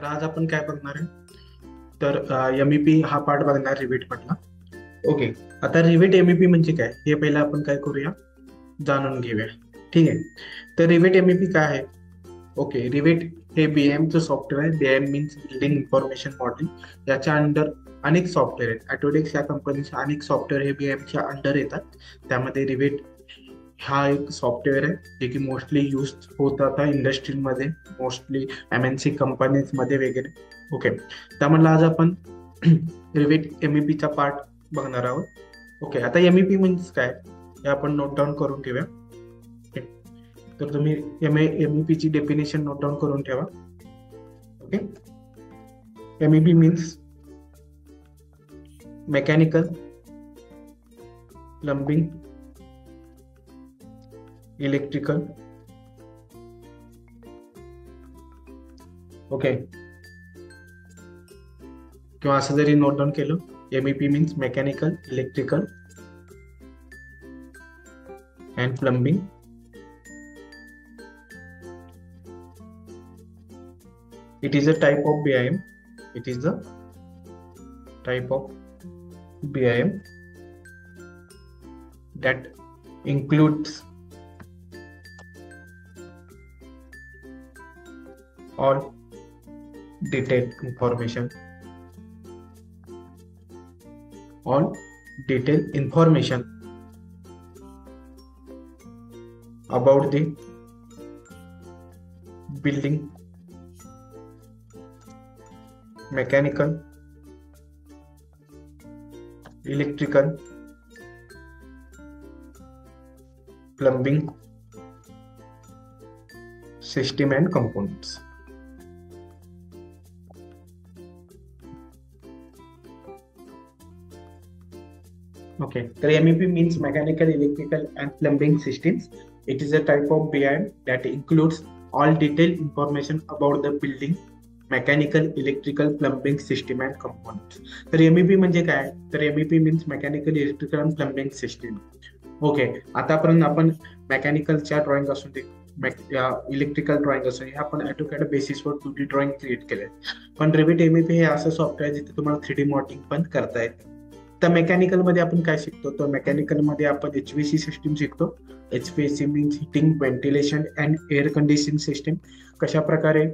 आज आपण काय बघणार आहे तर एमईपी हा पार्ट बघणार रिवेट मधला. ओके, आता रिवेट एमईपी म्हणजे काय हे पहिला आपण काय करूया जाणून घेऊया. ठीक आहे, तर रिवेट एमईपी काय आहे. ओके, रिवेट हे बीएमचं सॉफ्टवेअर आहे. BIM means building information model. याच्या अंडर अनेक सॉफ्टवेअर आहेत. ॲटोडेक्स या कंपनीचे अनेक सॉफ्टवेअर हे बीएमच्या अंडर येतात. त्यामध्ये रिवेट हा एक सॉफ्टवेअर आहे जे की मोस्टली यूज होत आता इंडस्ट्रीमध्ये, मोस्टली MNC कंपनीजमध्ये वगैरे. ओके, त्यामधला आज आपण रिवेट एमईपीचा पार्ट बघणार आहोत. ओके, आता एमईपी म्हणजे काय हे आपण नोट डाऊन करून ठेवूया. तर तुम्ही एमईपी ची डेफिनेशन नोट डाऊन करून ठेवा. Okay, MEP means mechanical, plumbing, electrical. Okay, किंवा असं जरी नोट डाऊन केलं, MEP means mechanical, electrical and plumbing. It is a type of BIM. It is the type of BIM that includes all detailed information. All detailed information about the building, mechanical, electrical, plumbing system and components. Okay, the MEP means mechanical, electrical and plumbing systems. It is a type of BIM that includes all detailed information about the building, mechanical, electrical, plumbing system and components. तर MEP म्हणजे काय, तर MEP means mechanical, electrical and plumbing system. Okay, आतापर्यंत आपण मेकॅनिकलच्या drawing असून ते electrical drawing असून हे आपण ऑटोकॅड बेसिसवर 2D ड्रॉइंग क्रिएट केले. पण रिवेट एमईपी हे असं सॉफ्टवेअर जिथे तुम्हाला 3D मॉडेलिंग पण करता येतं. तर मेकॅनिकल मध्ये आपण काय शिकतो, तर मेकॅनिकल मध्ये आपण HVAC सिस्टीम शिकतो. HVAC means heating, ventilation and air conditioning system. कशा प्रकारे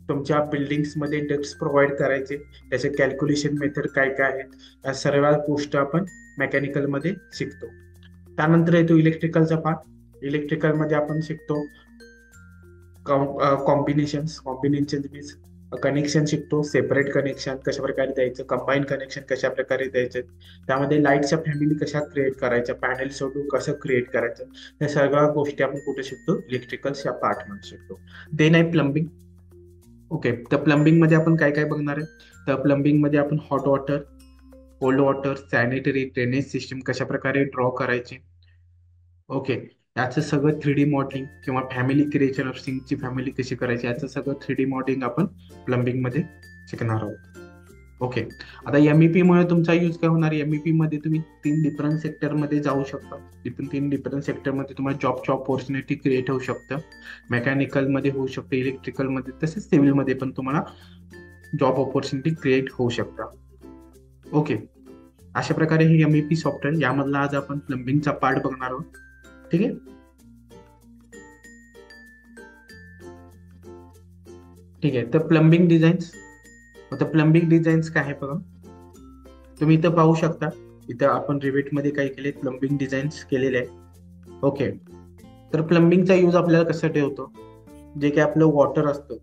तुमच्या बिल्डिंग्स मध्ये डक्ट्स प्रोव्हाइड करायचे, त्याचे कॅल्क्युलेशन मेथड काय काय आहेत, या सर्व गोष्टी आपण मेकॅनिकल मध्ये शिकतो. त्यानंतर येतो इलेक्ट्रिकलचा पार्ट. इलेक्ट्रिकल मध्ये आपण शिकतो कॉम्बिनेशन मीन्स कनेक्शन शिकतो. सेपरेट कनेक्शन कशा प्रकारे द्यायचं, कंबाईन कनेक्शन कशा प्रकारे द्यायचं, त्यामध्ये लाईटच्या फॅमिली कशा क्रिएट करायच्या, पॅनल सोडून कसं क्रिएट करायचं, या सगळ्या गोष्टी आपण कुठे शिकतो, इलेक्ट्रिकलच्या पार्ट मध्ये शिकतो. देन आहे प्लंबिंग. ओके, तर प्लंबिंग मध्ये आपण काय काय बघणार आहे, तर प्लंबिंग मध्ये आपण hot water, cold water, sanitary, drainage system कशा प्रकारे ड्रॉ करायचे. ओके, याचं सगळं 3D मॉडेलिंग किंवा फॅमिली क्रिएशन ऑफ सिंकची फॅमिली कशी करायची, याचं सगळं 3D मॉडेलिंग आपण प्लंबिंग मध्ये शिकणार आहोत. ओके, आता एमईपी मुळे तुमचा यूज काय होणार, एमईपी मध्ये तुम्ही 3 डिफरंट सेक्टर मध्ये जाऊ शकता. 3 डिफरंट सेक्टर मध्ये तुम्हाला जॉबची ऑपॉर्च्युनिटी क्रिएट होऊ शकतं. मेकॅनिकल मध्ये होऊ शकते, इलेक्ट्रिकल मध्ये, तसेच सिव्हिल मध्ये पण तुम्हाला जॉब ऑपॉर्च्युनिटी क्रिएट होऊ शकता. ओके, अशा प्रकारे हे एमईपी सॉफ्टवेअर, यामधला आज आपण प्लंबिंगचा पार्ट बघणार आहोत. ठीक आहे, ठीक आहे. तर प्लंबिंग डिझाईन्स, आता प्लंबिंग डिझाईन्स काय आहे बघा, तुम्ही इथं पाहू शकता. इथं आपण रिवेट मध्ये काय केले, प्लंबिंग डिझाईन्स केलेले आहे. ओके, तर प्लंबिंगचा यूज आपल्याला कसं ठेवतो, जे काही आपलं वॉटर असतं,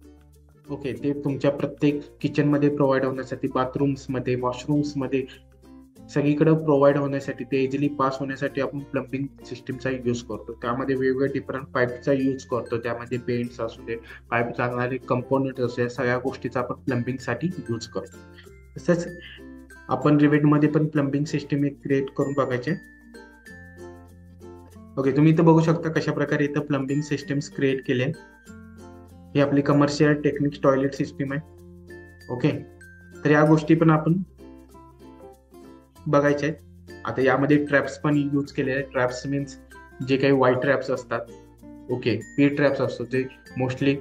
ओके, ते तुमच्या प्रत्येक किचन मध्ये प्रोव्हाइड होण्यासाठी, बाथरूम्स मध्ये, वॉशरूम्स मध्ये, सगळीकडे प्रोव्हाइड होण्यासाठी, ते इझिली पास होण्यासाठी आपण प्लंबिंग सिस्टीमचा यूज करतो. त्यामध्ये वेगवेगळे डिफरंट पाईपचा यूज करतो. त्यामध्ये पेंट्स असू दे, पाईप चालणारे कंपोनंट असू दे, सगळ्या गोष्टीचा आपण प्लंबिंग साठी यूज करतो. तसंच आपण रिवेट मध्ये पण प्लंबिंग सिस्टीम एक क्रिएट करून बघायचे. ओके, तुम्ही इथं बघू शकता कशा प्रकारे इथं प्लंबिंग सिस्टीम्स क्रिएट केले. ही आपली कमर्शियल टेक्निक्स टॉयलेट सिस्टीम आहे. ओके, तर या गोष्टी पण आपण बघायचे आहेत. आता यामध्ये ट्रॅप्स पण यूज केलेले आहेत. ट्रॅप्स मीन्स जे काही व्हाईट ट्रॅप्स असतात, ओके, पी ट्रॅप्स असतो, जे मोस्टली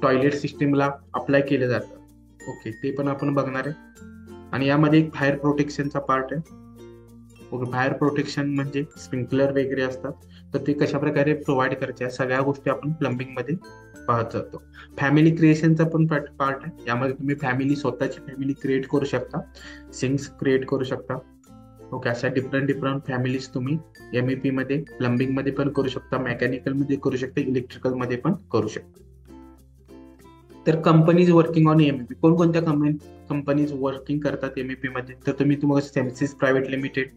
टॉयलेट सिस्टीमला अप्लाय केले जातात. ओके, ते पण आपण बघणार आहे. आणि यामध्ये एक फायर प्रोटेक्शनचा पार्ट आहे. ओके, फायर प्रोटेक्शन म्हणजे स्प्रिंकलर वगैरे असतात, तर ते कशा प्रकारे प्रोव्हाइड करायचे या सगळ्या गोष्टी आपण प्लंबिंग मध्ये पाहत जातो. फॅमिली क्रिएशनचा पण पार्ट आहे. यामध्ये तुम्ही स्वतःची फॅमिली क्रिएट करू शकता, सिंक्स क्रिएट करू शकता. ओके, अशा डिफरंट फॅमिलीज तुम्ही एमईपी मध्ये, प्लंबिंग मध्ये पण करू शकता, मेकॅनिकल मध्ये करू शकता, इलेक्ट्रिकल मध्ये पण करू शकता. तर कंपनीज वर्किंग ऑन एमईपी, कोणकोणत्या कंपनीज वर्किंग करतात एमईपी मध्ये, तर तुम्हाला Sensis private limited,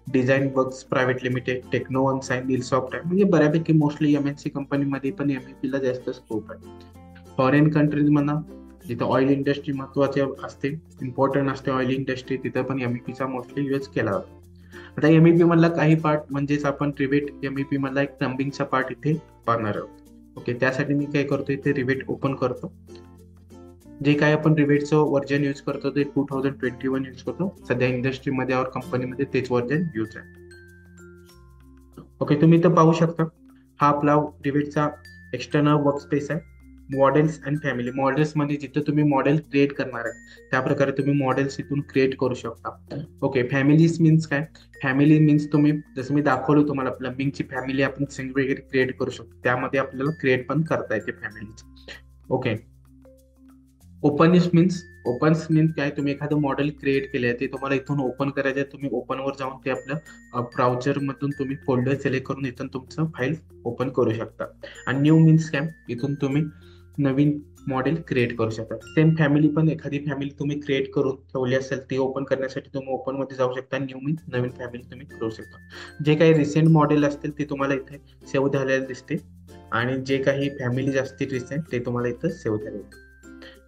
design works private limited, techno one sign, Ilsoft आहे, म्हणजे बऱ्यापैकी मोस्टली एमएनसी कंपनीमध्ये पण एमईपी ला जास्त स्कोप आहे. फॉरेन कंट्रीज म्हणा, जिथे ऑइल इंडस्ट्री महत्वाचे असते, इम्पॉर्टंट असते ऑइल इंडस्ट्री, तिथे पण एमईपीचा मोस्टली यूज केला जातो. आता एमईपी मधला काही पार्ट म्हणजेच आपण रिवेट एमईपी मधला एक प्लंबिंगचा पार्ट इथे पाहणार आहोत. ओके, त्यासाठी मी काय करतो, इथे रिवेट ओपन करतो. जे काय आपण रिवेटचं व्हर्जन यूज करतो ते 2021 यूज करतो. सध्या इंडस्ट्रीमध्ये और कंपनीमध्ये तेच व्हर्जन यूज आहे. ओके, तुम्ही इथं पाहू शकता, हा आपला रिवेटचा एक्सटर्नल वर्क स्पेस आहे. मॉडेल्स अँड फॅमिली, मॉडेल्स मध्ये जिथे तुम्ही मॉडेल क्रिएट करणार आहे त्या प्रकारे तुम्ही मॉडेल्स इथून क्रिएट करू शकता. ओके, फॅमिलीज मीन्स काय, फॅमिली मीन्स तुम्ही जसं मी दाखवलं तुम्हाला प्लंबिंगची फॅमिली आपण सिंक वगैरे क्रिएट करू शकतो, त्यामध्ये आपल्याला क्रिएट पण करता येते फॅमिलीज. ओके, ओपन्स मीन्स काय, तुम्ही एखादं मॉडेल क्रिएट केलं आहे ते तुम्हाला इथून ओपन करायचं आहे, तुम्ही ओपनवर जाऊन ते आपल्या ब्राउझर मधून तुम्ही फोल्डर सिलेक्ट करून इथून तुमचं फाईल ओपन करू शकता. आणि न्यू मीन्स काय, इथून तुम्ही नवीन मॉडेल क्रिएट करू शकता. सेम फॅमिली पण एखादी फॅमिली तुम्ही क्रिएट करून ठेवली असेल ती ओपन करण्यासाठी तुम्ही ओपन मध्ये जाऊ शकता. न्यू मीन्स नवीन फॅमिली तुम्ही करू शकता. जे काही रिसेंट मॉडेल असतील ते तुम्हाला इथे सेव्ह झालेले दिसते, आणि जे काही फॅमिलीज असतील रिसेंट ते तुम्हाला इथं सेव्ह झालेले.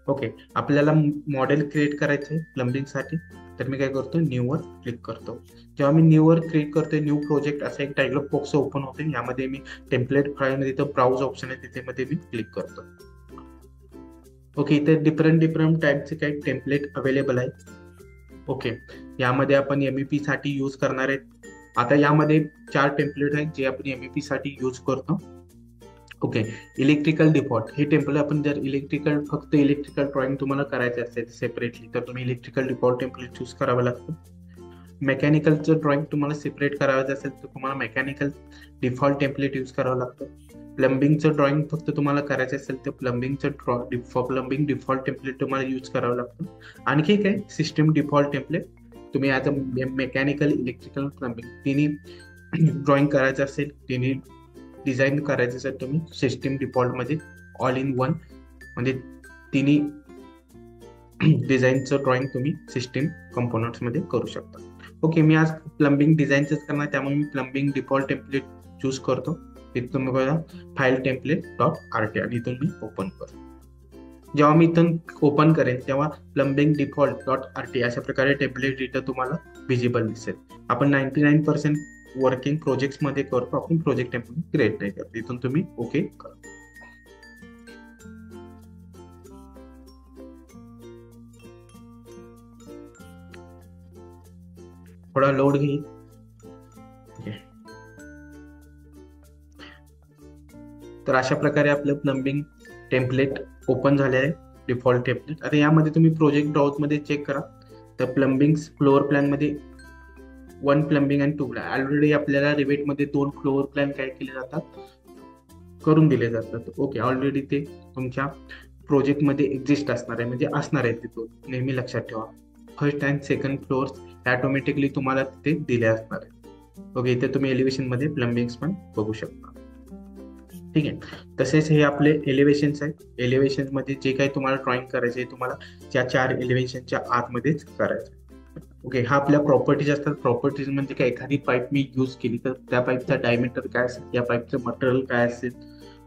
ओके, आपल्याला मॉडेल क्रिएट करायचं आहे प्लंबिंग साठी, तर मी काय करतो, न्यू वर क्लिक करतो. जेव्हा मी न्यू वर क्लिक करतोय, न्यू प्रोजेक्ट असा एक डायलॉग बॉक्स ओपन होते. यामध्ये मी टेम्पलेट फाईल मध्ये इथं ब्राउज ऑप्शन आहे, तिथे मध्ये मी क्लिक करतो. ओके, इथे डिफरंट टाईपचे काही टेम्पलेट अवेलेबल आहे. ओके, यामध्ये आपण एमईपी साठी यूज करणार आहेत. आता यामध्ये 4 टेम्पलेट आहेत जे आपण एमईपी साठी यूज करतो. ओके, इलेक्ट्रिकल डिफॉल्ट, हे टेम्पलेट आपण जर फक्त इलेक्ट्रिकल ड्रॉइंग तुम्हाला करायचे असेल सेपरेटली, तर तुम्ही इलेक्ट्रिकल डिफॉल्ट टेम्पलेट चूज करावं लागतं. मेकॅनिकलचं ड्रॉइंग तुम्हाला सेपरेट करायचं असेल तर तुम्हाला मेकॅनिकल डिफॉल्ट टेम्पलेट यूज करावं लागतं. प्लंबिंगचं ड्रॉइंग फक्त तुम्हाला करायचं असेल तर प्लंबिंग डिफॉल्ट टेम्पलेट तुम्हाला यूज करावं लागतं. आणखी काय, सिस्टम डिफॉल्ट टेम्पलेट, तुम्ही as a mechanical, electrical, plumbing तिन्ही ड्रॉइंग करायचं असेल, तिन्ही डिझाईन करायचं असेल, तुम्ही सिस्टम डिफॉल्ट मध्ये ऑल इन वन म्हणजे तिन्ही डिझाईनचं ड्रॉइंग तुम्ही सिस्टम कंपोनंट्स मध्ये करू शकता. ओके, मी आज प्लंबिंग डिझाईनच करणार, त्यामुळे मी प्लंबिंग डिफॉल्ट टेम्पलेट चूज करतो. इथं तुम्ही बघा फाईल टेम्पलेट.rt आणि इथून मी ओपन करतो. जेव्हा मी इथून ओपन करेन तेव्हा प्लंबिंग डिफॉल्ट.rt अशा प्रकारे टेम्पलेट इथं तुम्हाला व्हिजिबल दिसेल. आपण 99% वर्किंग प्रोजेक्ट मध्ये करतो, आपण प्रोजेक्ट टेम्पलेट क्रिएट नाही करतो. इथून तुम्ही ओके करा. थोडा लोड घेईल. तर अशा प्रकारे आपलं प्लंबिंग टेम्पलेट ओपन झाले आहे, डिफॉल्ट टेम्पलेट. आता यामध्ये तुम्ही प्रोजेक्ट ब्राउज मध्ये चेक करा, तर प्लंबिंग फ्लोअर प्लॅन मध्ये 1 प्लंबिंग आणि 2 प्लॅन, ऑलरेडी आपल्याला रिवेट मध्ये 2 फ्लोअर प्लॅन काय केले जातात, करून दिले जातात. ओके, ऑलरेडी ते तुमच्या प्रोजेक्ट मध्ये एक्झिस्ट असणार आहे, म्हणजे असणार आहे तिथून, नेहमी लक्षात ठेवा. First and second flowers automatically तुम्हाला तिथे दिले असणार आहे. ओके, इथे तुम्ही एलिव्हेशन मध्ये प्लंबिंग पण बघू शकता. ठीक आहे, तसेच हे आपले एलिव्हेशन्स आहेत. एलिव्हेशन मध्ये जे काही तुम्हाला ड्रॉइंग करायचे आहे, तुम्हाला त्या 4 एलिव्हेशनच्या आतमध्येच करायचं. ओके, हा आपल्या प्रॉपर्टीज असतात. प्रॉपर्टीज म्हणजे काय, एखादी पाईप मी यूज केली तर त्या पाईपचा डायमीटर काय असेल, त्या पाईपचं मटेरियल काय असेल.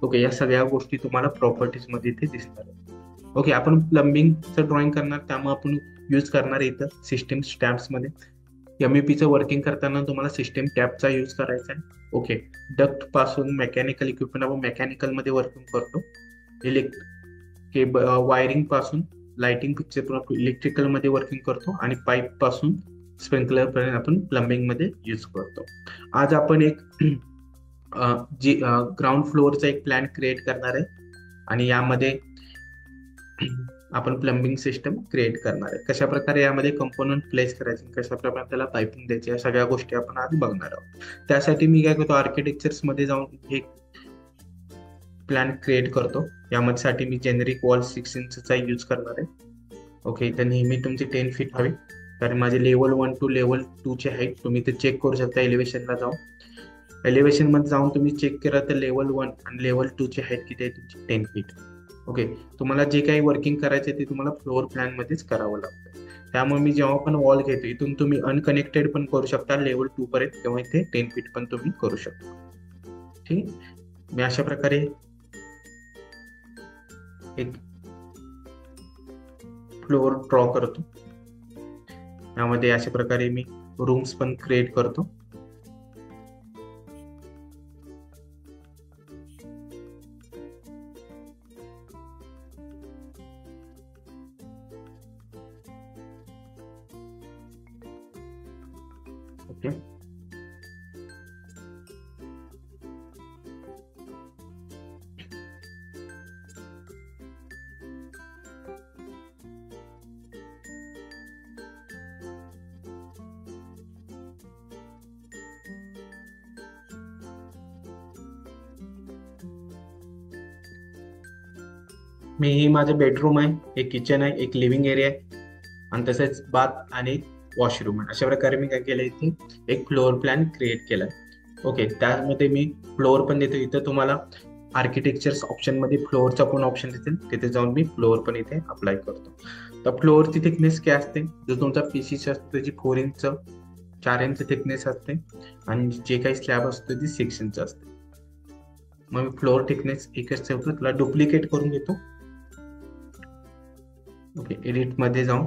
ओके, या सगळ्या गोष्टी तुम्हाला प्रॉपर्टीज मध्ये इथे दिसणार. ओके, आपण प्लंबिंगचं ड्रॉइंग करणार, त्यामुळे आपण यूज करणार इथं सिस्टम स्टॅम्प्स मध्ये. एमईपीचं वर्किंग करताना तुम्हाला सिस्टम टॅबचा यूज करायचा आहे. ओके, डक्ट पासून मेकॅनिकल इक्विपमेंट आपण मेकॅनिकल मध्ये वर्किंग करतो. वायरिंग पासून लाइटिंग फिक्चर इलेक्ट्रिकल मध्ये वर्किंग करतो, आणि पाईप पासून स्प्रिंकलर पर्यंत आपण प्लंबिंग मध्ये यूज करतो. आज आपण एक ग्राउंड फ्लोअरचा एक प्लॅन क्रिएट करणार आहे, आणि यामध्ये आपण प्लंबिंग सिस्टम क्रिएट करणार आहे. कशा प्रकारे यामध्ये कंपोनंट प्लेस करायचे, कशा प्रकारे त्याला पाइपिंग द्यायची, या सगळ्या गोष्टी आपण आज बघणार आहोत. त्यासाठी मी काय करतो, आर्किटेक्चर्स मध्ये जाऊन एक प्लॅन क्रिएट करतो. यामध्ये मी जेनेरिक वॉल 6 इंचचा यूज करणार आहे. ओके, तर नेहमी तुमची 10 फीट हवी, कारण माझे लेवल 1 टू लेवल 2 ची हाईट तुम्ही ते चेक करू शकता. एलिव्हेशनला जाऊन एलिव्हेशन मध्ये जाऊन तुम्ही चेक करा तर लेवल 1 आणि लेवल 2 ची हाईट किती आहे तुमची, 10 फीट. ओके, तुम्हाला जे काही वर्किंग करायचे ते तुम्हाला फ्लोअर प्लॅन मध्येच करावं लागतं. त्यामुळे मी जेव्हा पण वॉल घेतो, इथून तुम्ही अनकनेक्टेड पण करू शकता लेवल 2 पर्यंत, किंवा इथे 10 फीट पण तुम्ही करू शकता. ठीक, मी अशा प्रकारे एक फ्लोअर ड्रॉ करतो. यामध्ये अशा प्रकारे मी रूम्स पण क्रिएट करतो. ओके, मी ही माझं बेडरूम आहे, एक किचन आहे, एक लिव्हिंग एरिया आहे, आणि तसेच बाथ आणि वॉशरूम आहे. अशा प्रकारे मी काय केलं, इथे एक फ्लोअर प्लॅन क्रिएट केलाय. ओके, त्यामध्ये मी फ्लोअर पण देतो. इथं तुम्हाला आर्किटेक्चर्स ऑप्शन मध्ये फ्लोअरचा पण ऑप्शन दिसेल, तिथे जाऊन मी फ्लोअर पण इथे अप्लाय करतो. तर फ्लोअरची थिकनेस काय असते, जो तुमचा पीसी असतो त्याची 4 इंच 4 इंच थिकनेस असते, आणि जे काही स्लॅब असतो ती 6 इंच असते. मग मी फ्लोअर थिकनेस एकच ठेवतो, त्याला डुप्लिकेट करून घेतो. ओके, एडिट मध्ये जाऊन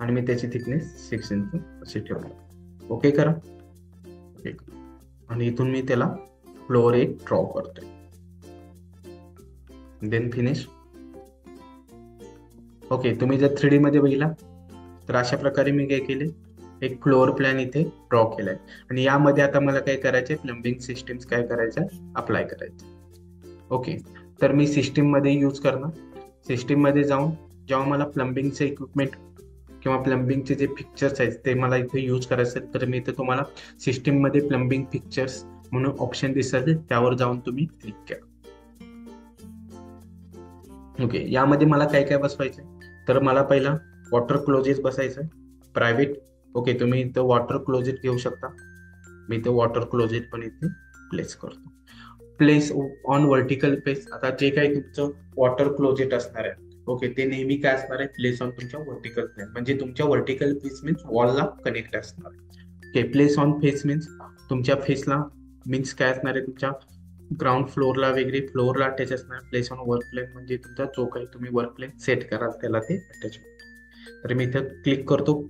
आणि मी त्याची थिकनेस 6 इंच अशी ठेवतो. ओके करा. ओके, आणि इथून मी त्याला फ्लोअर एक ड्रॉ करतोय, देन फिनिश. ओके, तुम्ही जर 3D मध्ये बघितला तर अशा प्रकारे मी काय केले, एक फ्लोअर प्लॅन इथे ड्रॉ केलाय. आणि यामध्ये आता मला काय करायचंय, प्लंबिंग सिस्टीम्स काय करायचं, अप्लाय करायचं. ओके, तर मी सिस्टीम मध्ये यूज करणार. सिस्टीम मध्ये जाऊन जेव्हा मला प्लंबिंगचे इक्विपमेंट किंवा प्लंबिंगचे जे पिक्चर्स आहेत ते मला इथे यूज करायचे, तर मी इथे तुम्हाला सिस्टीम मध्ये प्लंबिंग पिक्चर्स म्हणून ऑप्शन दिसेल, त्यावर जाऊन तुम्ही क्लिक करा. ओके, यामध्ये मला काय काय बसवायचंय, तर मला पहिला वॉटर क्लोजेट बसायचं प्रायव्हेट. ओके, तुम्ही इथं वॉटर क्लोजेट घेऊ शकता. मी इथं वॉटर क्लोजेट पण इथे प्लेस करतो. Place on vertical place. आता जे काही तुमचं वॉटर क्लोजेट असणार आहे, ओके, ते नेहमी काय असणार आहे, प्लेस ऑन तुमच्या व्हर्टिकल प्लेस, म्हणजे तुमच्या व्हर्टिकल फेस मीन्स वॉलला कनेक्ट असणार आहे. Okay, place on face means तुमच्या फेसला मीन्स काय असणार आहे, तुमच्या ग्राउंड फ्लोअरला वगैरे फ्लोअरला अटॅच असणार. प्लेस ऑन वर्क प्लेन म्हणजे तुमचा जो काही तुम्ही वर्क प्लेन सेट कराल त्याला ते अटॅच होतं. तर मी इथं क्लिक करतो,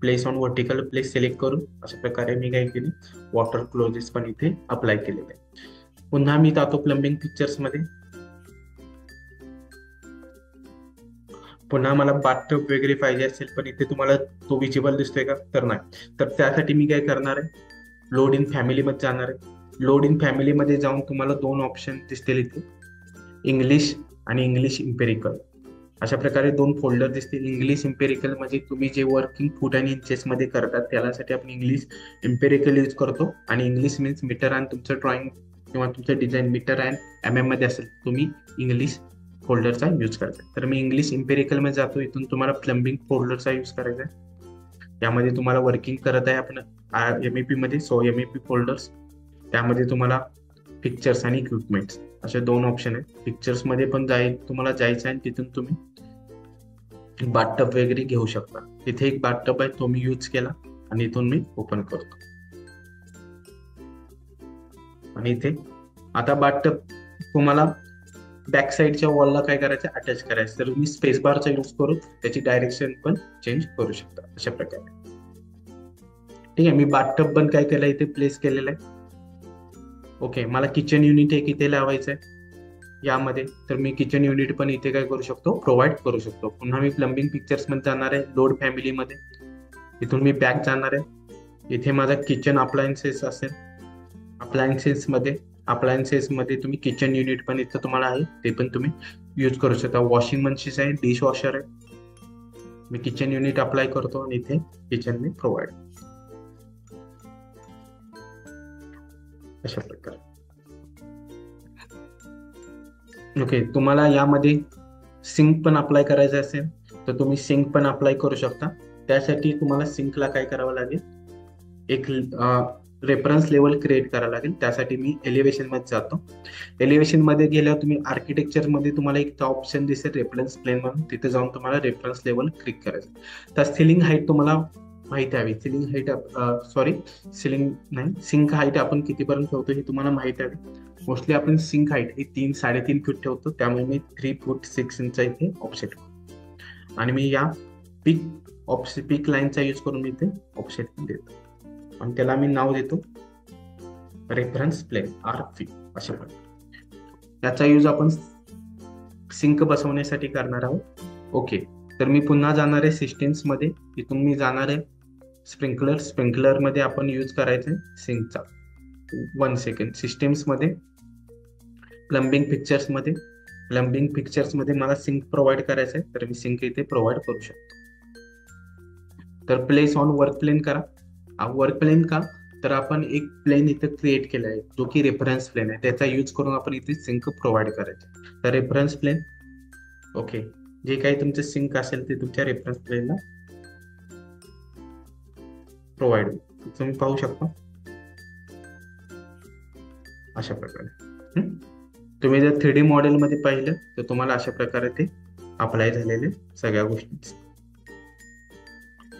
place on vertical place select करून अशा प्रकारे मी काय केली, वॉटर क्लोजेस पण इथे अप्लाय केलेले आहे. पुन्हा मी जातो प्लंबिंग पिक्चर्स मध्ये. पुन्हा मला बाथटब वगैरे पाहिजे असेल, पण इथे तुम्हाला तो विजिबल दिसतोय का, तर नाही. तर त्यासाठी मी काय करणार आहे, लोड इन फॅमिली मध्ये जाणार आहे. लोड इन फॅमिली मध्ये जाऊन तुम्हाला 2 ऑप्शन दिसतील इथे, इंग्लिश आणि इंग्लिश इम्पेरिकल. अशा प्रकारे 2 फोल्डर दिसतील. इंग्लिश इम्पेरिकल म्हणजे तुम्ही जे वर्किंग फूट आणि इंचेस मध्ये करतात त्यासाठी आपण इंग्लिश इम्पेरिकल यूज करतो. आणि इंग्लिश मीन्स मीटर आणि तुमचं ड्रॉइंग किंवा तुमचं डिझाईन मीटर अँड MM मध्ये असेल, तुम्ही इंग्लिश फोल्डरचा यूज करता. तर मी इंग्लिश इम्पेरिकल मध्ये जातो. इथून तुम्हाला प्लंबिंग फोल्डरचा यूज करायचा आहे. यामध्ये तुम्हाला वर्किंग करत आहे आपण MEP मध्ये, सो MEP फोल्डर्स. त्यामध्ये तुम्हाला पिक्चर्स आणि इक्विपमेंट्स असे 2 ऑप्शन आहेत. पिक्चर्स मध्ये पण तुम्हाला जायचं आहे, तिथून तुम्ही बाथटब वगैरे घेऊ शकता. तिथे एक बाथटब आहे, तो मी यूज केला आणि इथून मी ओपन करतो. आणि इथे आता बाथटब तुम्हाला बॅक साईडच्या वॉलला काय करायचं, अटॅच करायचं. तर तुम्ही स्पेस बारचा यूज करून त्याची डायरेक्शन पण चेंज करू शकता अशा प्रकारे. ठीक आहे, मी बाथटब पण काय केलं इथे प्लेस केलेलं आहे. ओके, मला किचन युनिट एक इथे लावायचं आहे यामध्ये, तर मी किचन युनिट पण इथे काय करू शकतो, प्रोव्हाइड करू शकतो. पुन्हा मी प्लंबिंग पिक्चर्स मध्ये जाणार आहे, लोड फॅमिली मध्ये. इथून मी बॅक जाणार आहे. इथे माझा किचन अप्लायन्सेस असेल. अप्लायन्सेस मध्ये अप्लायन्सेस मध्ये तुम्ही किचन युनिट पण इथं तुम्हाला आहे, ते पण तुम्ही यूज करू शकता. वॉशिंग मशीन आहे, डिश वॉशर आहे. मी किचन युनिट अप्लाय करतो आणि इथे किचन मी प्रोव्हाइड अशा प्रकारे. ओके, तुम्हाला यामध्ये सिंक पण अप्लाय करायचं असेल तर तुम्ही सिंक पण अप्लाय करू शकता. त्यासाठी तुम्हाला सिंकला काय करावं लागेल, एक रेफरन्स लेवल क्रिएट करावं लागेल. त्यासाठी मी एलिव्हेशन मध्ये जातो. एलिव्हेशन मध्ये गेल्यावर तुम्ही आर्किटेक्चर मध्ये तुम्हाला एक ऑप्शन दिसेल रेफरन्स प्लेन म्हणून, तिथे जाऊन तुम्हाला रेफरन्स लेवल क्लिक करायचं. तर सिलिंग हाईट तुम्हाला माहिती हवी. सिलिंग हाईट सिलिंग नाही, सिंक हाईट आपण कितीपर्यंत ठेवतो हे तुम्हाला माहिती हवी. मोस्टली आपण सिंक हाईट ही 3-3.5 फूट ठेवतो, त्यामुळे मी 3 फूट 6 इंच इथे ऑफसेट करतो आणि मी या पीक लाईनचा यूज करून मी इथे ऑफसेट देतो आणि त्याला मी नाव देतो रेफरन्स प्लेन RP अशा प्रकारे. त्याचा यूज आपण सिंक बसवण्यासाठी करणार आहोत. ओके, तर मी पुन्हा जाणार आहे सिस्टीम्स मध्ये. इथून मी जाणार आहे स्प्रिंकलर मध्ये आपण यूज करायचं आहे सिंकचा. 1 सेकंड. सिस्टीम्स मध्ये प्लंबिंग पिक्चर्स मध्ये मला सिंक प्रोव्हाइड करायचं आहे, तर मी सिंक इथे प्रोव्हाइड करू शकतो. तर प्लेस ऑन वर्क प्लेन करा. वर्क प्लेन का, तर आपण एक प्लेन इथे क्रिएट केला आहे जो की रेफरन्स प्लेन आहे, त्याचा यूज करून आपण इथे सिंक प्रोव्हाइड करायचे. तर रेफरन्स प्लेन, ओके, जे काही तुमचं सिंक असेल ते तुमच्या रेफरन्स प्लेनला प्रोव्हाइड तुम्ही पाहू शकता अशा प्रकारे. तुम्ही जर 3D मॉडेल मध्ये पाहिलं तर तुम्हाला अशा प्रकारे ते अप्लाय झालेले सगळ्या गोष्टी.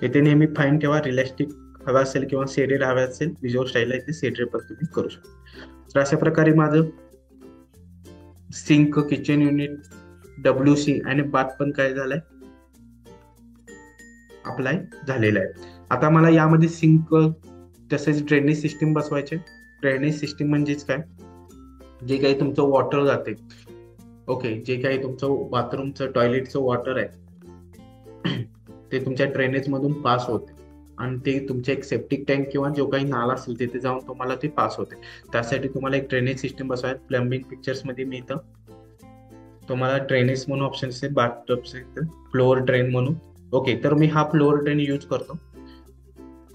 इथे नेहमी फाईन ठेवा, रिलॅस्टिक हवा असेल किंवा सेडेड हवा असेल, व्हिज्युअल स्टाईलला इथे सेडेड पण तुम्ही करू शकता. तर अशा प्रकारे माझं सिंक, किचन युनिट, WC आणि बाथ पण काय झालंय अप्लाय झालेलं आहे. आता मला यामध्ये सिंक तसेच ड्रेनेज सिस्टीम बसवायचे. ड्रेनेज सिस्टीम म्हणजेच काय, जे काही तुमचं वॉटर जाते, ओके, जे काही तुमचं बाथरूमचं टॉयलेटचं वॉटर आहे ते तुमच्या ड्रेनेज मधून पास होते आणि ते तुमचे एक सेप्टिक टँक किंवा जो काही नाला असेल तिथे जाऊन तुम्हाला ते पास होते. त्यासाठी तुम्हाला एक ड्रेनेज सिस्टीम बसवायचं. प्लंबिंग पिक्चर्स मध्ये मी इथं तुम्हाला ड्रेनेज म्हणून ऑप्शन असेल, बाथटब फ्लोअर ड्रेन म्हणून. ओके, तर मी हा फ्लोअर ड्रेन यूज करतो.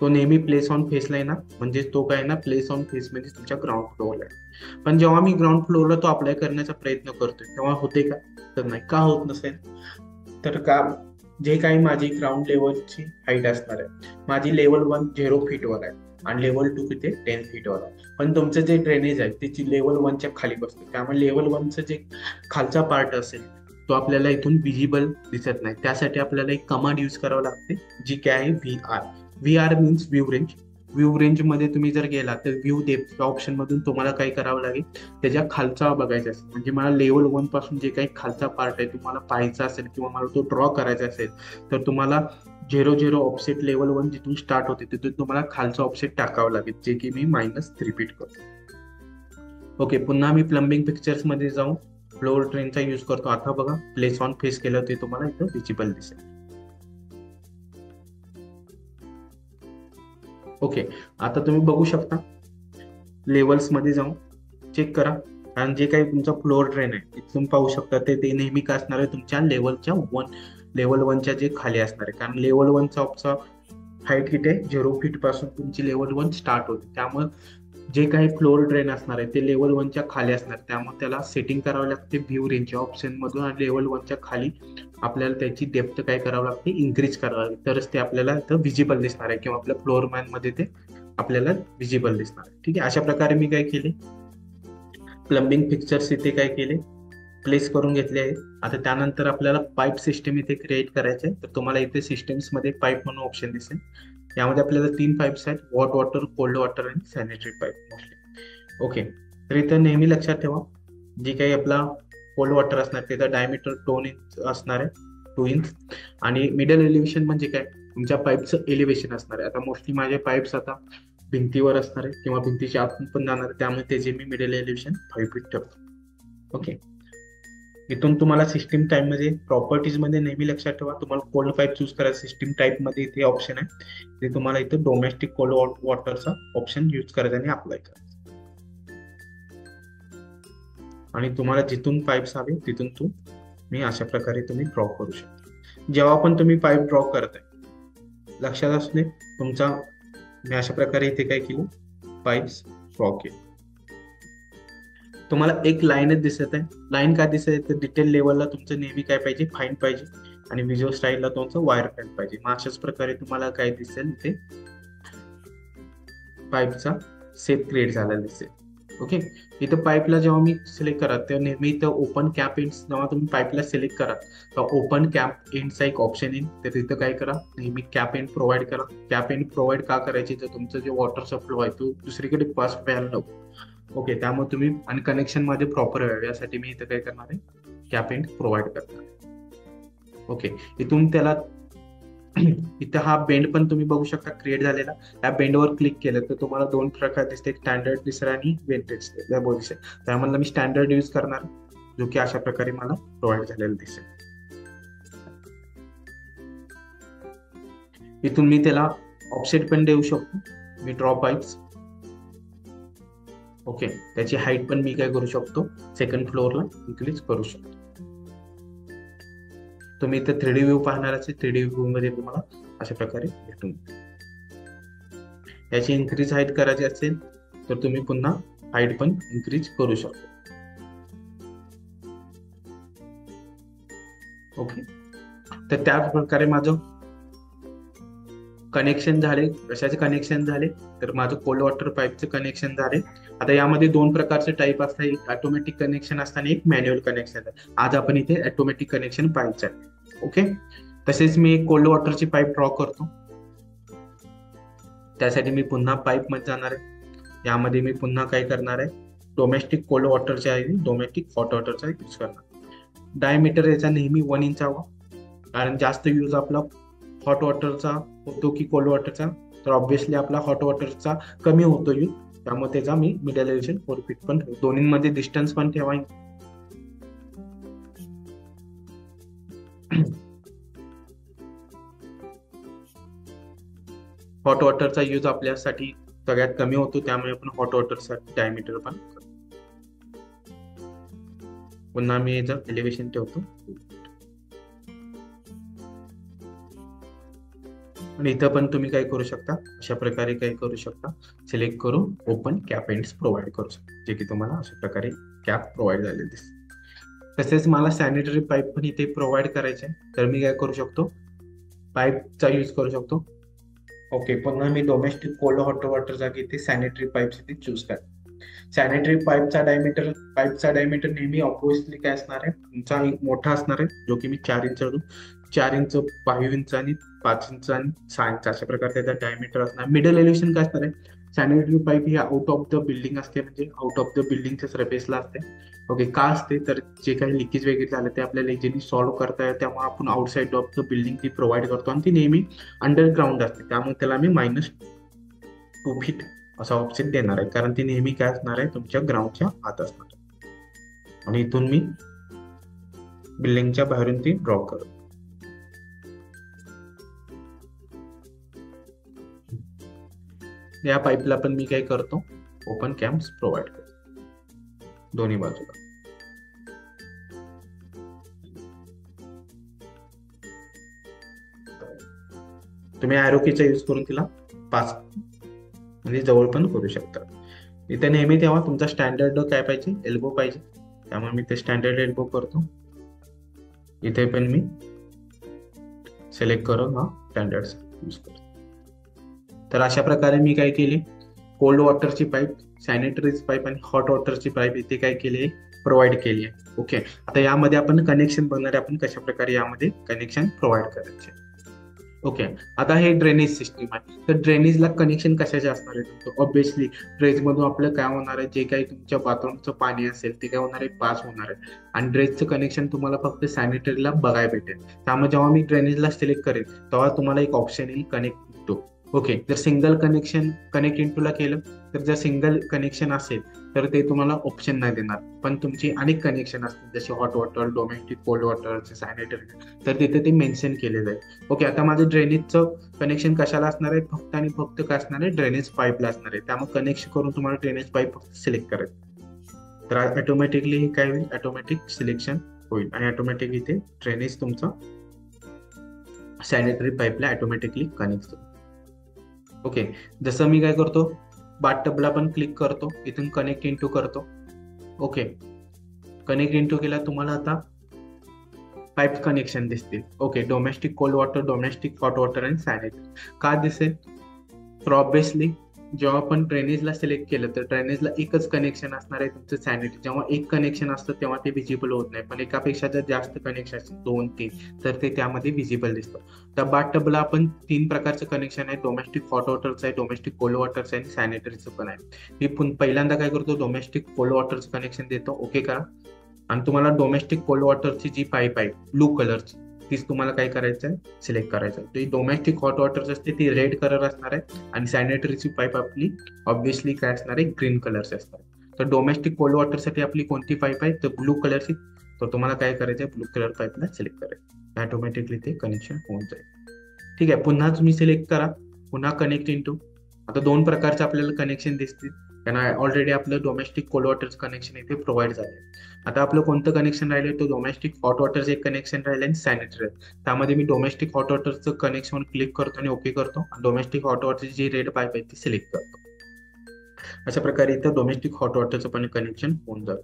तो नेहमी प्लेस ऑन फेसला आहे ना, म्हणजे तो काय ना प्लेस ऑन फेस म्हणजे तुमच्या ग्राउंड फ्लोअरला आहे. पण जेव्हा मी ग्राउंड फ्लोअरला तो अप्लाय करण्याचा प्रयत्न करतोय तेव्हा होते का, तर नाही. का होत नसेल, तर का जे काही माझी ग्राउंड लेवलची हाईट असणार आहे, माझी लेवल 1 0 फीटवर आहे आणि लेवल 2 तिथे 10 फीटवर आहे. पण तुमचं जे ड्रेनेज आहे त्याची लेवल 1च्या खाली बसते, त्यामुळे लेवल 1चं जे खालचा पार्ट असेल तो आपल्याला इथून विजिबल दिसत नाही. त्यासाठी आपल्याला एक कमांड यूज करावं लागते, जी काय आहे VR means view range. View range मध्ये तुम्ही जर गेला तर व्ह्यू डेप्थ ऑप्शन मधून तुम्हाला काय करावं लागेल, त्याच्या खालचा बघायचा असेल. म्हणजे मला लेवल 1 पासून जे काही खालचा पार्ट आहे तुम्हाला पाहायचा असेल किंवा मला तो ड्रॉ करायचा असेल, तर तुम्हाला 0 ऑफसेट लेवल 1 जिथून स्टार्ट होते तिथून तुम्हाला खालचा ऑफसेट टाकावं लागेल, जे की मी -3 रिपीट करतो. ओके, पुन्हा मी प्लंबिंग पिक्चर्स मध्ये जाऊन फ्लोअर ड्रेनचा यूज करतो. आता बघा प्लेस ऑन फेस केलं ते तुम्हाला इथं विजिबल दिसेल. ओके, आता तुम्ही बघू शकता लेवल्स मध्ये जाऊन चेक करा, कारण जे काही तुमचा फ्लोअर ड्रेन आहे इथून पाहू शकता ते नेहमी काय असणार आहे, तुमच्या लेवल 1च्या जे खाली असणार आहे. कारण लेवल 1चा हाईट किती आहे, 0 फीट पासून तुमची लेवल 1 स्टार्ट होते. त्यामुळे जे काही फ्लोअर ड्रेन असणार आहे ते लेवल 1च्या खाली असणार, त्यामुळे त्याला सेटिंग करावं लागते व्ह्यू रेंजच्या ऑप्शन मधून आणि लेवल 1च्या खाली आपल्याला त्याची डेप्थ काय करावं लागते, इन्क्रीज करावं लागते, तरच ते आपल्याला इथं विजिबल दिसणार आहे किंवा आपल्या फ्लोअर मॅन मध्ये ते आपल्याला विजिबल दिसणार आहे. ठीक आहे, अशा प्रकारे मी काय केले, प्लंबिंग पिक्चर्स इथे काय केले, प्लेस करून घेतले आहे. आता त्यानंतर आपल्याला पाईप सिस्टम इथे क्रिएट करायचे आहे. तर तुम्हाला इथे सिस्टम्स मध्ये पाईप म्हणून ऑप्शन दिसेल. यामध्ये आपल्याला 3 पाईप्स आहेत, हॉट वॉटर, कोल्ड वॉटर आणि सॅनिटरी पाईप मोस्टली. ओके, तर इथं नेहमी लक्षात ठेवा, जी काही आपला कोल्ड वॉटर असणार त्याचा डायमीटर 2 इंच असणार आहे, 2 इंच. आणि मिडल एलिव्हेशन म्हणजे काय, तुमच्या पाईपचं एलिव्हेशन असणार आहे. आता मोस्टली माझे पाईप्स आता भिंतीवर असणार आहे किंवा भिंतीच्या आतून पण जाणार आहे, त्यामुळे त्याचे मी मिडल एलिव्हेशन 5 फीट ठेवतो. ओके, इथून तुम्हाला सिस्टीम टाईप मध्ये प्रॉपर्टीज मध्ये नेहमी लक्षात ठेवा, तुम्हाला कोल्ड पाईप चूज करायचं. सिस्टीम टाईप मध्ये इथे ऑप्शन आहे, ते तुम्हाला इथे डोमेस्टिक कोल्ड वॉटरचा ऑप्शन यूज करायचा आणि अप्लाय करायचा. आणि तुम्हाला जिथून पाईप्स हवे तिथून मी अशा प्रकारे तुम्ही ड्रॉ करू शकता. जेव्हा पण तुम्ही पाईप ड्रॉ करताय, लक्षात असू दे तुमचा, मी अशा प्रकारे इथे काय केलं, पाईप्स ड्रॉ केले. तुम्हाला एक लाईनच दिसत आहे. लाईन काय दिसत आहे तर डिटेल लेवलला तुमचं नेहमी काय पाहिजे, फाईन पाहिजे, आणि व्हिज्युअल स्टाईलला तुमचं वायर फ्रेम पाहिजे. मग अशाच प्रकारे तुम्हाला काय दिसेल, इथे पाईपचा सेप क्रिएट झालेला दिसेल. ओके, इथं पाईपला जेव्हा मी सिलेक्ट करा तेव्हा नेहमी इथं ओपन कॅप एंड्स, जेव्हा तुम्ही पाईपला सिलेक्ट करा तर ओपन कॅप एंडचा एक ऑप्शन येईल. तर तिथं काय करा, नेहमी कॅप एंड प्रोव्हाइड करा. कॅप एंड प्रोव्हाइड का करायची, तर तुमचं जे वॉटर सप्लाय आहे तो दुसरीकडे पास व्हायला नको. ओके, त्यामुळे तुम्ही आणि कनेक्शन मध्ये प्रॉपर व्हावे यासाठी मी इथं काय करणार आहे, कॅप एंड प्रोव्हाइड करणार. ओके, इथून त्याला इथं हा बेंड पण तुम्ही बघू शकता क्रिएट झालेला. या बेंडवर क्लिक केलं तर तुम्हाला दोन प्रकार दिसते, स्टँडर्ड दिसणार आणि वेंटेज दिसेल. त्यामधला मी स्टँडर्ड यूज करणार, जो की अशा प्रकारे मला प्रोव्हाइड झालेला दिसेल. इथून मी त्याला ऑफसेट पण देऊ शकतो, मी ड्रॉ पाईप्स. ओके, त्याची हाईट पण मी काय करू शकतो, सेकंड फ्लोअरला इन्क्रीज करू शकतो. तुम्ही इथे 3D व्ह्यू पाहणार असेल, 3D व्ह्यू मध्ये तुम्हाला अशा प्रकारे भेटून. याची इन्क्रीज हाईट करायची असेल तर तुम्ही पुन्हा हाईट पण इन्क्रीज करू शकतो. ओके, तर त्याच प्रकारे माझं कनेक्शन झाले. कशाचे कनेक्शन झाले, तर माझं कोल्ड वॉटर पाईपचे कनेक्शन झाले. आता यामध्ये दोन प्रकारचे टाईप असतात, एक ऑटोमॅटिक कनेक्शन असतं आणि एक मॅन्युअल कनेक्शन. आज आपण इथे ऑटोमॅटिक कनेक्शन पाहायचं आहे. ओके, तसेच मी एक कोल्ड वॉटरची पाईप ड्रॉ करतो. त्यासाठी मी पुन्हा पाईप मध्ये जाणार आहे. यामध्ये मी पुन्हा काय करणार आहे, डोमेस्टिक कोल्ड वॉटरच्या ऐवजी डोमेस्टिक हॉट वॉटरचा यूज करणार. डायमीटर याचा नेहमी 1 इंच हवा, कारण जास्त यूज आपला हॉट वॉटरचा होतो की कोल्ड वॉटरचा, तर ऑब्व्हियसली आपला हॉट वॉटरचा कमी होतो यूज. त्यामुळे त्याचा मी मिडल एलिव्हेशन 4 फीट पण, दोन्हीमध्ये डिस्टन्स पण ठेवा. हॉट वॉटरचा यूज आपल्यासाठी सगळ्यात कमी होतो, त्यामुळे आपण हॉट वॉटरसाठी डायमीटर पण. पुन्हा मी याचं एलिव्हेशन ठेवतो. आणि इथं पण तुम्ही काय करू शकता, अशा प्रकारे काय करू शकता, सिलेक्ट करून ओपन कॅप एंड्स प्रोव्हाइड करू शकता, जे की तुम्हाला अशा प्रकारे कॅप प्रोव्हाइड झालेले दिसते. तसेच मला सॅनिटरी पाईप पण इथे प्रोव्हाइड करायचे आहे, तर मी काय करू शकतो, पाईपचा यूज करू शकतो. ओके, पुन्हा मी डोमेस्टिक कोल्ड हॉट वॉटर जागी इथे सॅनिटरी पाईप इथे चूज करा. सॅनिटरी पाईपचा डायमीटर नेहमी ऑब्व्हियसली काय असणार आहे, तुमचा मोठा असणार आहे, जो की मी 4 इंच 4 इंच 5 इंच आणि 5 इंच आणि 6 इंच अशा प्रकारे त्याचा डायमीटर असणार. मिडल एलिव्हेशन काय असणार आहे, sanitary pipe he out of the building असते, म्हणजे आउट ऑफ द बिल्डिंगच्या सरफेसला असते. ओके, का असते, तर जे काही लिकेज वगैरे झालं ते आपल्याला इझिली सॉल्व्ह करता येईल. त्यामुळे आपण आउटसाइड ऑफ द बिल्डिंग ती प्रोव्हाइड करतो, आणि ती नेहमी अंडरग्राऊंड असते. त्यामुळे त्याला मी -2 फीट असा ऑप्शन देणार आहे, कारण ती नेहमी काय असणार आहे, तुमच्या ग्राउंडच्या आत असणार. आणि इथून मी बिल्डिंगच्या बाहेरून ती ड्रॉ करतो. या पाईपला पण मी काय करतो, ओपन कॅम्प्स प्रोव्हाइड करतो दोन्ही बाजूला. तुम्ही एरो कीचा यूज करून तिला पास म्हणजे जवळ पण करू शकता. इथे नेहमी तेव्हा तुमचा स्टँडर्ड काय पाहिजे, एल्बो पाहिजे, त्यामुळे मी ते स्टँडर्ड एल्बो करतो. इथे पण मी सिलेक्ट करून हा स्टँडर्ड यूज करतो. तर अशा प्रकारे मी काय केले, कोल्ड वॉटरची पाईप, सॅनिटरी पाईप आणि हॉट वॉटरची पाईप इथे काय केली, प्रोव्हाइड केली आहे. ओके, आता यामध्ये आपण कनेक्शन बघणार आहे, आपण कशा प्रकारे यामध्ये कनेक्शन प्रोव्हाइड करायचे. ओके, आता हे ड्रेनेज सिस्टीम आहे, तर ड्रेनेजला कनेक्शन कशाचे असणार आहे, ऑब्व्हियसली ड्रेज मधून आपलं काय होणार आहे, जे काही तुमच्या बाथरूमचं पाणी असेल ते काय होणार आहे, पास होणार आहे. आणि ड्रेजचं कनेक्शन तुम्हाला फक्त सॅनिटरीला बघायला भेटेल. त्यामुळे जेव्हा मी ड्रेनेजला सिलेक्ट करेल तेव्हा तुम्हाला एक ऑप्शन येईल कनेक्ट टू. ओके, जर सिंगल कनेक्शन कनेक्ट इनटूला केलं, तर जर सिंगल कनेक्शन असेल तर ते तुम्हाला ऑप्शन नाही देणार. पण तुमची अनेक कनेक्शन असतील, जसे hot water, domestic cold water, sanitary, तर तिथे ते मेन्शन केले जाईल. ओके, आता माझं ड्रेनेजचं कनेक्शन कशाला असणार आहे, फक्त आणि फक्त काय असणार आहे, ड्रेनेज पाईपला असणार आहे. त्यामुळे कनेक्शन करून तुम्हाला ड्रेनेज पाईप फक्त सिलेक्ट करायचं. तर ऑटोमॅटिकली हे काय होईल, ऑटोमॅटिक सिलेक्शन होईल आणि ऑटोमॅटिक इथे ड्रेनेज तुमचं सॅनिटरी पाईपला ऑटोमॅटिकली कनेक्ट होईल. ओके, जसं मी काय करतो, बाथटबला पण क्लिक करतो, इथून कनेक्ट इनटू करतो. ओके, कनेक्ट इनटू केला, तुम्हाला आता पाईप कनेक्शन दिसतील. Okay, domestic cold water, domestic hot water आणि सॅनिटरी का दिसेल, तर ऑब्विसली जेव्हा आपण ड्रेनेजला सिलेक्ट केलं तर ड्रेनेजला एकच कनेक्शन असणार आहे तुमचं सॅनिटरी. जेव्हा एक कनेक्शन असतं तेव्हा ते विजिबल होत नाही, पण एकापेक्षा जर जास्त कनेक्शन असतील 2-3 तर ते त्यामध्ये विजिबल दिसतं. त्या बाथटबला आपण 3 प्रकारचं कनेक्शन आहे, डोमेस्टिक हॉट वॉटरचं आहे, डोमेस्टिक कोल्ड वॉटरचं आहे आणि सॅनिटरीचं पण आहे. मी पहिल्यांदा काय करतो, डोमेस्टिक कोल्ड वॉटरचं कनेक्शन देतो. ओके करा, आणि तुम्हाला डोमेस्टिक कोल्ड वॉटरची जी पाईप आहे ब्लू कलरची तीच तुम्हाला काय करायचं आहे, सिलेक्ट करायचं आहे. डोमेस्टिक हॉट वॉटर असते ती रेड कलर असणार आहे आणि सॅनिटरीची पाईप आपली ऑब्व्हियसली काय असणार आहे, ग्रीन कलरची असणार आहे. तर डोमेस्टिक कोल्ड वॉटरसाठी आपली कोणती पाईप आहे, तर ब्लू कलरची. तर तुम्हाला काय करायचं आहे, ब्लू कलर पाईपला सिलेक्ट करायचं, ऑटोमॅटिकली ते कनेक्शन होऊन जाईल. ठीक आहे, पुन्हा तुम्ही सिलेक्ट करा, पुन्हा कनेक्ट इनटू. आता 2 प्रकारचे आपल्याला कनेक्शन दिसतील, कारण ऑलरेडी आपलं डोमेस्टिक कोल्ड वॉटरचं कनेक्शन इथे प्रोव्हाइड झाले. आता आपलं कोणतं कनेक्शन राहिले, तो डोमेस्टिक हॉट वॉटरचं एक कनेक्शन राहिले आणि सॅनिटरी. त्यामध्ये मी डोमेस्टिक हॉट वॉटरचं कनेक्शन क्लिक करतो आणि ओके करतो, आणि डोमेस्टिक हॉट वॉटरची जी रेड पाईप आहे ती सिलेक्ट करतो. अशा प्रकारे इथं डोमेस्टिक हॉट वॉटरचं पण कनेक्शन होऊन जाईल.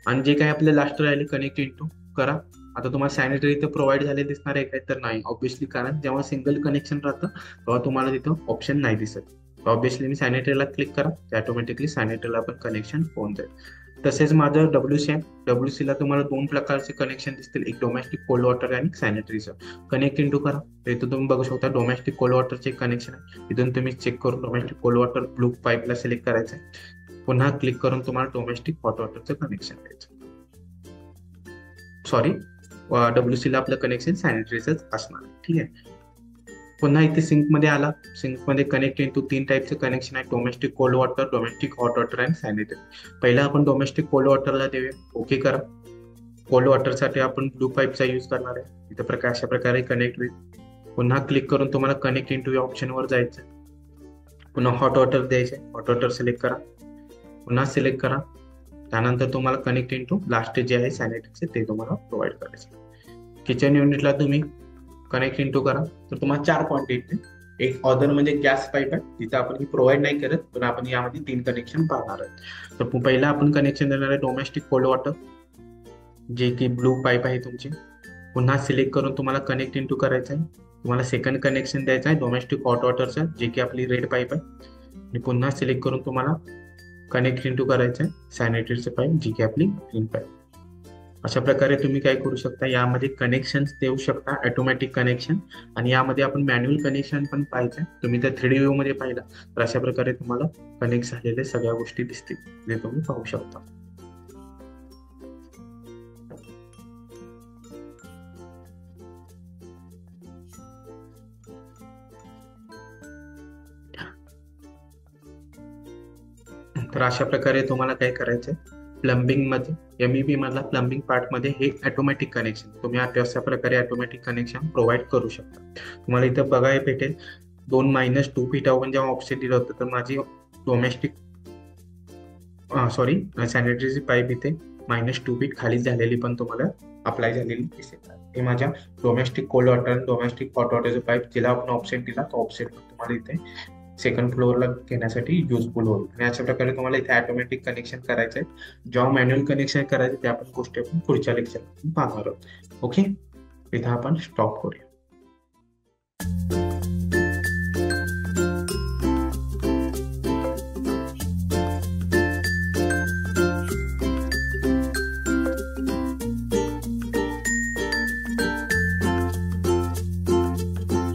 आणि जे काही आपले लास्ट राहिले, कनेक्ट इनटू करा. आता तुम्हाला सॅनिटरी इथे प्रोव्हाइड झाले दिसणार आहे काय, तर नाही ऑब्व्हियसली, कारण जेव्हा सिंगल कनेक्शन राहतं तेव्हा तुम्हाला तिथं ऑप्शन नाही दिसत. ऑब्व्हियसली मी सॅनिटरीला क्लिक करा, ऑटोमॅटिकली सॅनिटरीला पण कनेक्शन होऊन जाईल. तसेच माझं WC आहे, WCला तुम्हाला 2 प्रकारचे कनेक्शन दिसतील, एक डोमेस्टिक कोल्ड वॉटर आणि सॅनिटरीचं. कनेक्ट इनटू करा, तर इथं तुम्ही बघू शकता डोमेस्टिक कोल्ड वॉटरचे कनेक्शन आहे. इथून तुम्ही चेक करून डोमेस्टिक कोल्ड वॉटर ब्लू पाईपला सिलेक्ट करायचं आहे. पुन्हा क्लिक करून तुम्हाला डोमेस्टिक हॉट वॉटरचं कनेक्शन द्यायचं. सॉरी, WCला आपलं कनेक्शन सॅनिटरीचंच असणार. ठीक आहे, पुन्हा इथे सिंकमध्ये आला, सिंकमध्ये कनेक्ट इनटू 3 टाईपचे कनेक्शन आहे, domestic cold water, domestic hot water आणि सॅनिटरी. पहिला आपण डोमेस्टिक कोल्ड वॉटरला देऊया. ओके करा, कोल्ड वॉटरसाठी आपण ब्लू पाईपचा यूज करणार आहे. इथं अशा प्रकारे कनेक्ट होईल. पुन्हा क्लिक करून तुम्हाला कनेक्ट इनटू या ऑप्शनवर जायचं. पुन्हा हॉट वॉटर द्यायचे, हॉट वॉटर सिलेक्ट करा, पुन्हा सिलेक्ट करा. त्यानंतर तुम्हाला कनेक्ट इनटू लास्ट जे आहे सॅनिटरीचे ते तुम्हाला प्रोव्हाइड करायचे. किचन युनिटला तुम्ही कनेक्ट इनटू करा, तर तुम्हाला 4 पॉईंट येते. एक ऑदर म्हणजे गॅस पाईप आहे, तिथं आपण ही प्रोव्हाइड नाही करत, पण आपण यामध्ये 3 कनेक्शन पाहणार आहे. तर पहिला आपण कनेक्शन देणार आहे डोमेस्टिक कोल्ड वॉटर, जे की ब्लू पाईप आहे तुमची. पुन्हा सिलेक्ट करून तुम्हाला कनेक्ट इनटू करायचं आहे. तुम्हाला सेकंड कनेक्शन द्यायचं आहे डोमेस्टिक हॉट वॉटरचं, जे की आपली रेड पाईप आहे. आणि पुन्हा सिलेक्ट करून तुम्हाला कनेक्ट इनटू करायचं आहे सॅनिटरीचं पाईप, जी की आपली ग्रीन पाईप. अशा प्रकारे तुम्ही काय करू शकता, यामध्ये कनेक्शन देऊ शकता, ऑटोमॅटिक कनेक्शन. आणि यामध्ये आपण मॅन्युअल कनेक्शन पण पाहिजे. तुम्ही त्या 3D व्ह्यू मध्ये पाहिला तर अशा प्रकारे तुम्हाला कनेक्ट झालेल्या सगळ्या गोष्टी दिसतील, जे तुम्ही पाहू शकता. तर अशा प्रकारे तुम्हाला काय करायचंय, प्लंबिंग मध्ये MEP मधला प्लंबिंग पार्ट मध्ये हे ऑटोमॅटिक कनेक्शन तुम्ही अशा प्रकारे ऑटोमॅटिक कनेक्शन प्रोव्हाइड करू शकता. तुम्हाला इथं बघायला भेटेल 2 - 2 फीट आपण जेव्हा ऑप्शन दिलं होतं, तर माझी डोमेस्टिक सॅनिटरीची पाईप इथे -2 फीट खाली झालेली पण तुम्हाला अप्लाय झालेली दिसेल. हे माझ्या domestic cold water, domestic hot वॉटरचं पाईप जिला आपण ऑप्शन दिला, तो ऑप्शन तुम्हाला इथे सेकंड फ्लोअरला घेण्यासाठी युजफुल होईल. आणि अशा प्रकारे तुम्हाला इथे ऑटोमॅटिक कनेक्शन करायचं आहे. जेव्हा मॅन्युअल कनेक्शन करायचं ते आपण गोष्टी आपण पुढच्या लेक्चर पाहणार आहोत. ओके, इथे आपण स्टॉप करूया.